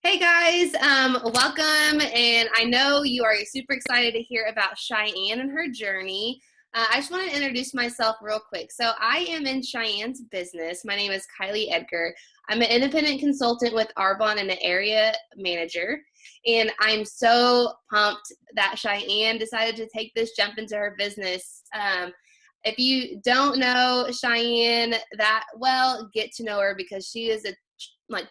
Hey guys, welcome, and I know you are super excited to hear about Cheyenne and her journey. I just want to introduce myself real quick. So I am in Cheyenne's business. My name is Kylie Edgar. I'm an independent consultant with Arbonne and an area manager, and I'm so pumped that Cheyenne decided to take this jump into her business. If you don't know Cheyenne that well, get to know her because she is a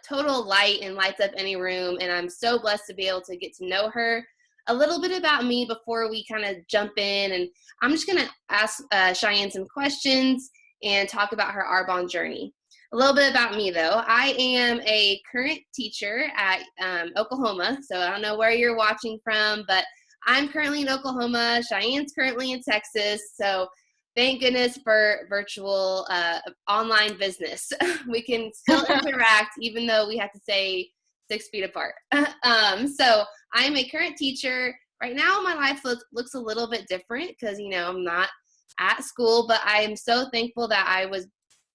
total light and lights up any room, and I'm so blessed to be able to get to know her. A little bit about me before we kind of jump in, and I'm just going to ask Cheyenne some questions and talk about her Arbonne journey. A little bit about me, though. I am a current teacher at Oklahoma, so I don't know where you're watching from, but I'm currently in Oklahoma. Cheyenne's currently in Texas, so thank goodness for virtual online business. We can still interact even though we have to stay 6 feet apart. So I'm a current teacher. Right now my life looks a little bit different because, I'm not at school, but I am so thankful that I was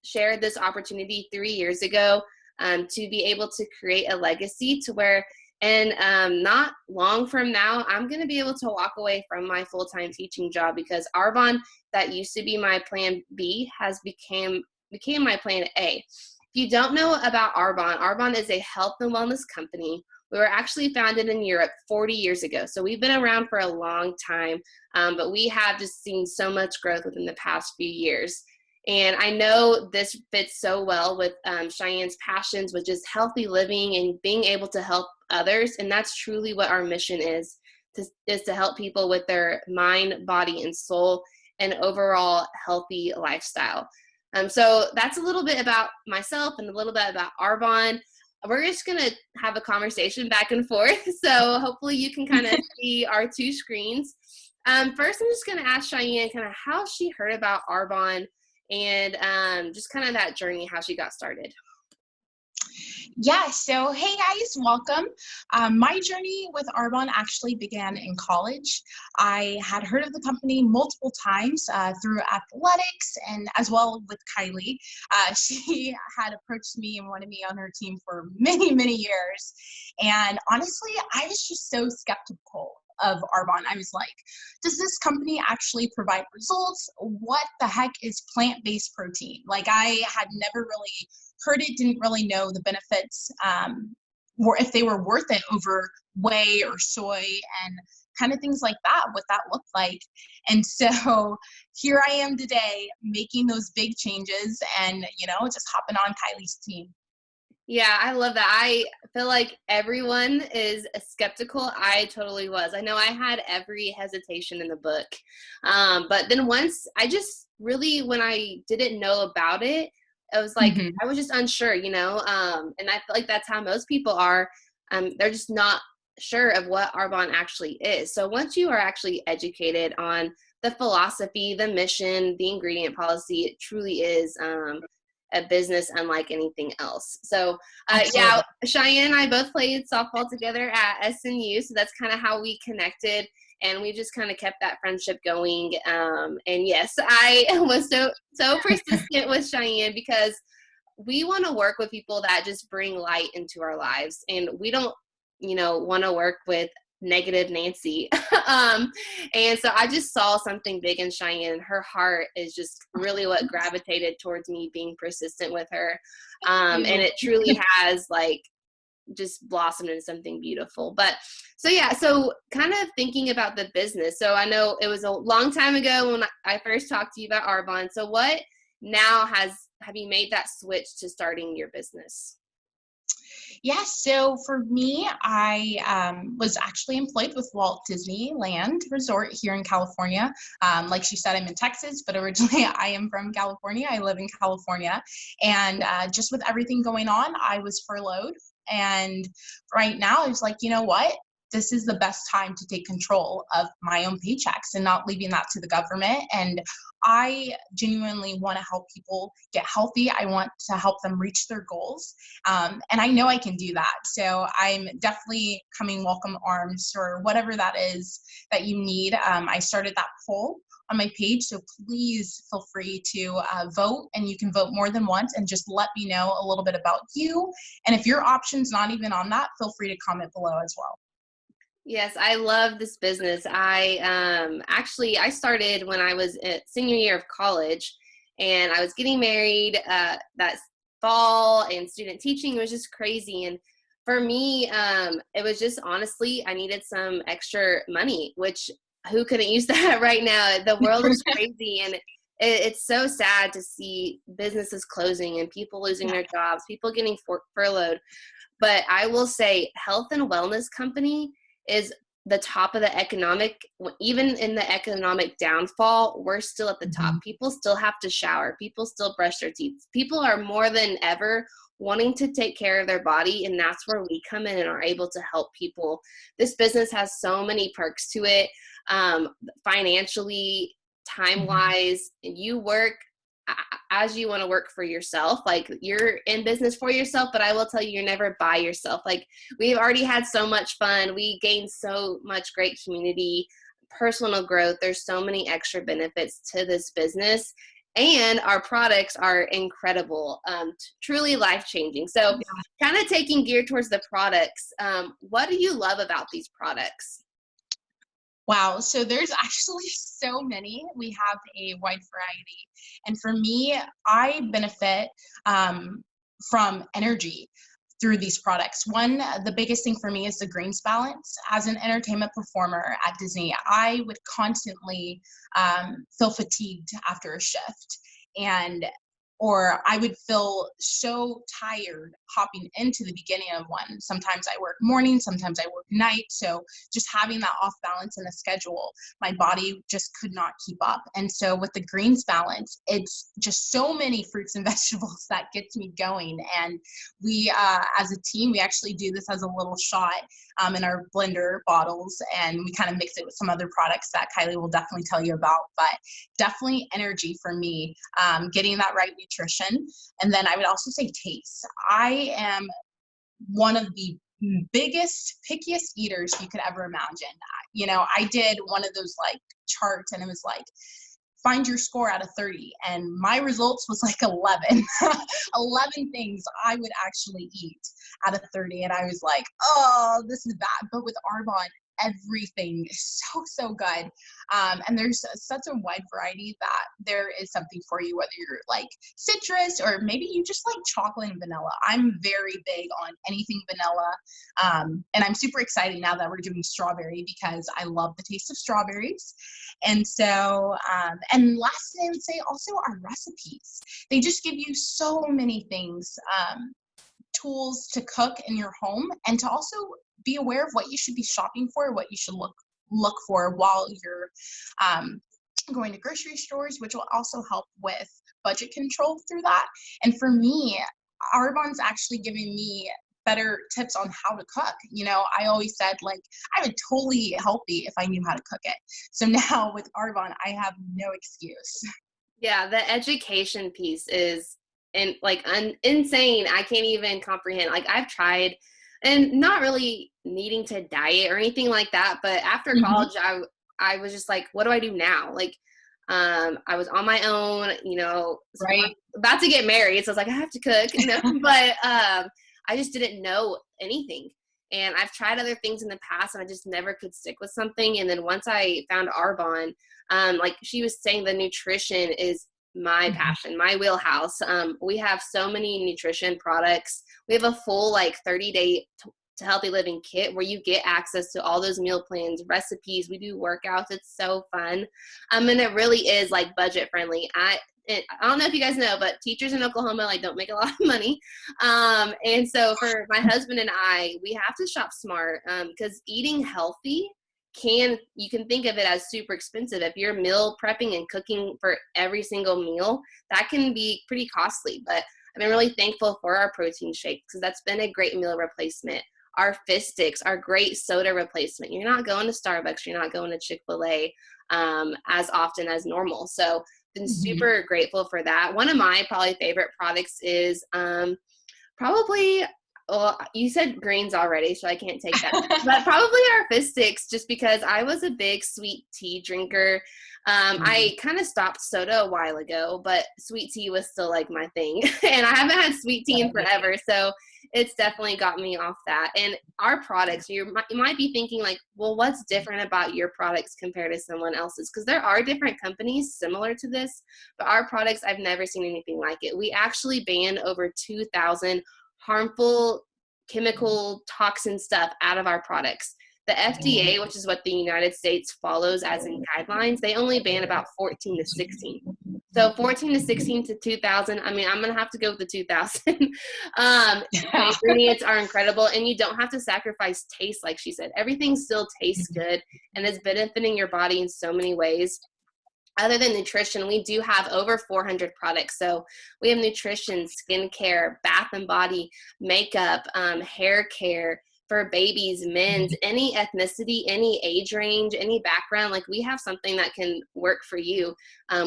shared this opportunity 3 years ago to be able to create a legacy to where not long from now, I'm going to be able to walk away from my full-time teaching job because Arbonne, that used to be my plan B, has became my plan A. If you don't know about Arbonne is a health and wellness company. We were actually founded in Europe 40 years ago. So we've been around for a long time, but we have just seen so much growth within the past few years. And I know this fits so well with Cheyenne's passions, which is healthy living and being able to help others. And that's truly what our mission is to help people with their mind, body, and soul and overall healthy lifestyle. So that's a little bit about myself and a little bit about Arbonne. We're just going to have a conversation back and forth. So hopefully you can kind of see our two screens. First, I'm just going to ask Cheyenne kind of how she heard about Arbonne and just kind of that journey, how she got started. Yeah, so hey guys, welcome. My journey with Arbonne actually began in college. I had heard of the company multiple times through athletics and as well with Kylie. She had approached me and wanted me on her team for many, many years. And honestly, I was just so skeptical of Arbonne. I was like, does this company actually provide results? What the heck is plant-based protein? Like, I had never really heard it, didn't really know the benefits or if they were worth it over whey or soy and kind of things like that, what that looked like. And so here I am today making those big changes and, just hopping on Kylie's team. Yeah, I love that. I feel like everyone is skeptical. I totally was. I know I had every hesitation in the book. But then once I just really, when I didn't know about it, I was like, I was just unsure, and I feel like that's how most people are. They're just not sure of what Arbonne actually is. So once you are actually educated on the philosophy, the mission, the ingredient policy, it truly is a business unlike anything else. So yeah, Cheyenne and I both played softball together at SNU, so that's kind of how we connected, and we just kind of kept that friendship going. And yes, I was so persistent with Cheyenne because we want to work with people that just bring light into our lives, and we don't want to work with negative Nancy. And so I just saw something big in Cheyenne. Her heart is just really what gravitated towards me being persistent with her. And it truly has just blossomed into something beautiful. But so yeah, so kind of thinking about the business. So I know it was a long time ago when I first talked to you about Arbonne. So what now have you made that switch to starting your business? Yeah, so for me, I was actually employed with Walt Disneyland Resort here in California. Like she said, I'm in Texas, but originally I am from California. I live in California. And just with everything going on, I was furloughed. And right now, I was like, you know what? this is the best time to take control of my own paychecks and not leaving that to the government. And I genuinely want to help people get healthy. I want to help them reach their goals. And I know I can do that. So I'm definitely coming welcome arms or whatever that is that you need. I started that poll on my page, so please feel free to vote, and you can vote more than once, and just let me know a little bit about you. And if your option's not even on that, feel free to comment below as well. Yes, I love this business. I started when I was at senior year of college, and I was getting married that fall, and student teaching was just crazy. And for me, it was just honestly, I needed some extra money, which who couldn't use that right now? The world is crazy, and it's so sad to see businesses closing and people losing their jobs, people getting furloughed. But I will say, health and wellness company is the top of the economic, even in the economic downfall, we're still at the top. People still have to shower. People still brush their teeth. People are more than ever wanting to take care of their body, and that's where we come in and are able to help people. This business has so many perks to it, financially, time-wise. You work as you want to work for yourself. Like, you're in business for yourself, but I will tell you, you're never by yourself. Like, we've already had so much fun. We gained so much great community, personal growth. There's so many extra benefits to this business, and our products are incredible, truly life-changing. So kind of taking gear towards the products, what do you love about these products? Wow. So there's actually so many. We have a wide variety. And for me, I benefit from energy through these products. One, the biggest thing for me is the greens balance. As an entertainment performer at Disney, I would constantly feel fatigued after a shift. Or I would feel so tired hopping into the beginning of one. Sometimes I work morning, sometimes I work night. So just having that off balance in the schedule, my body just could not keep up. And so with the greens balance, it's just so many fruits and vegetables that gets me going. And we, as a team, we actually do this as a little shot in our blender bottles, and we kind of mix it with some other products that Kylie will definitely tell you about. But definitely energy for me, getting that right nutrition. And then I would also say taste. I am one of the biggest, pickiest eaters you could ever imagine. You know, I did one of those like charts, and it was like, find your score out of 30. And my results was like 11. 11 things I would actually eat out of 30. And I was like, oh, this is bad. But with Arbonne, everything is so good. And there's such a wide variety that there is something for you, whether you're like citrus or maybe you just like chocolate and vanilla. I'm very big on anything vanilla. And I'm super excited now that we're doing strawberry because I love the taste of strawberries. And so, and lastly, I would say also our recipes. They just give you so many things, tools to cook in your home, and to also be aware of what you should be shopping for, what you should look for while you're going to grocery stores, which will also help with budget control through that. And for me, Arbonne's actually giving me better tips on how to cook. You know, I always said like I would totally eat healthy if I knew how to cook it. So now with Arbonne, I have no excuse. Yeah, the education piece is insane. I can't even comprehend. Like, I've tried, and not really needing to diet or anything like that, but after college, I was just like, what do I do now? Like, I was on my own, you know, Right. about to get married, so I was like, I have to cook, you know, but I just didn't know anything. And I've tried other things in the past, and I just never could stick with something. And then once I found Arbonne, like she was saying, the nutrition is my passion, my wheelhouse. We have so many nutrition products. We have a full like 30-day to healthy living kit where you get access to all those meal plans, recipes. We do workouts. It's so fun. And it really is like budget friendly. I don't know if you guys know, but teachers in Oklahoma like don't make a lot of money. And so for my husband and I, we have to shop smart, because eating healthy you can think of it as super expensive. If you're meal prepping and cooking for every single meal, that can be pretty costly. But I've been really thankful for our protein shake because that's been a great meal replacement. Our Fizz Sticks are great soda replacement. You're not going to Starbucks, you're not going to Chick-fil-A as often as normal. So been super grateful for that. One of my probably favorite products is probably, well, you said greens already, so I can't take that. But probably our Fizz Sticks, just because I was a big sweet tea drinker. I kind of stopped soda a while ago, but sweet tea was still like my thing. And I haven't had sweet tea in forever, so it's definitely got me off that. And our products, you might be thinking like, well, what's different about your products compared to someone else's? Because there are different companies similar to this, but our products, I've never seen anything like it. We actually ban over 2,000 harmful chemical toxin stuff out of our products. The FDA, which is what the United States follows as in guidelines, they only ban about 14 to 16. So 14 to 16 to 2,000, I mean, I'm going to have to go with the 2,000. The ingredients are incredible, and you don't have to sacrifice taste, like she said. Everything still tastes good and is benefiting your body in so many ways. Other than nutrition, we do have over 400 products. So we have nutrition, skincare, bath and body, makeup, hair care, for babies, men's, any ethnicity, any age range, any background. Like, we have something that can work for you,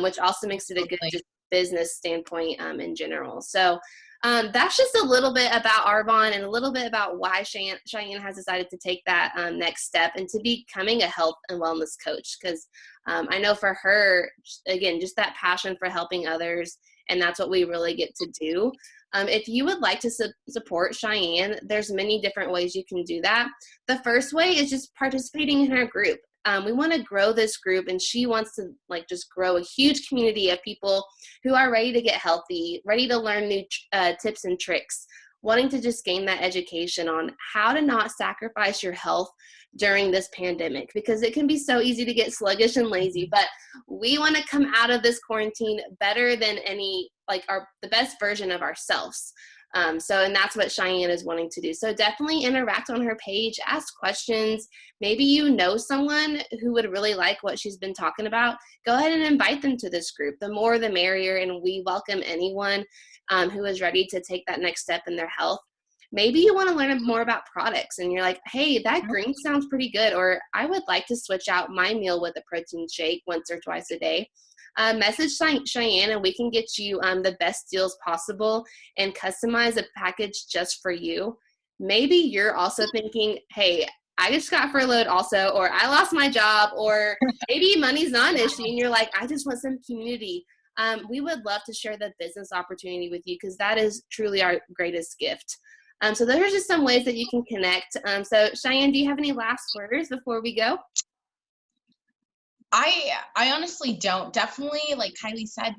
which also makes it a good just business standpoint in general. So that's just a little bit about Arbonne and a little bit about why Cheyenne has decided to take that next step into becoming a health and wellness coach. Because I know for her, again, just that passion for helping others, and that's what we really get to do. If you would like to support Cheyenne, there's many different ways you can do that. The first way is just participating in her group. We want to grow this group, and she wants to just grow a huge community of people who are ready to get healthy, ready to learn new tips and tricks, wanting to just gain that education on how to not sacrifice your health during this pandemic, because it can be so easy to get sluggish and lazy. But we want to come out of this quarantine better than the best version of ourselves. And that's what Cheyenne is wanting to do. So definitely interact on her page, ask questions. Maybe you know someone who would really like what she's been talking about. Go ahead and invite them to this group. The more, the merrier. And we welcome anyone who is ready to take that next step in their health. Maybe you want to learn more about products and you're like, hey, that green sounds pretty good. Or I would like to switch out my meal with a protein shake once or twice a day. Message Cheyenne and we can get you the best deals possible and customize a package just for you. Maybe you're also thinking, hey, I just got furloughed also, or I lost my job, or maybe money's not an issue and you're like, I just want some community. We would love to share the business opportunity with you, because that is truly our greatest gift. So those are just some ways that you can connect. So Cheyenne, do you have any last words before we go? I honestly don't. Definitely, like Kylie said,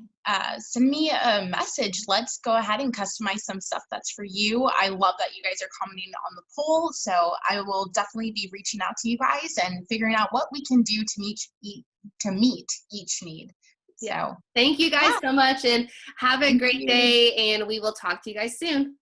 send me a message. Let's go ahead and customize some stuff that's for you. I love that you guys are commenting on the poll, so I will definitely be reaching out to you guys and figuring out what we can do to meet each need. Yeah. So thank you guys so much, and have a great day, and we will talk to you guys soon.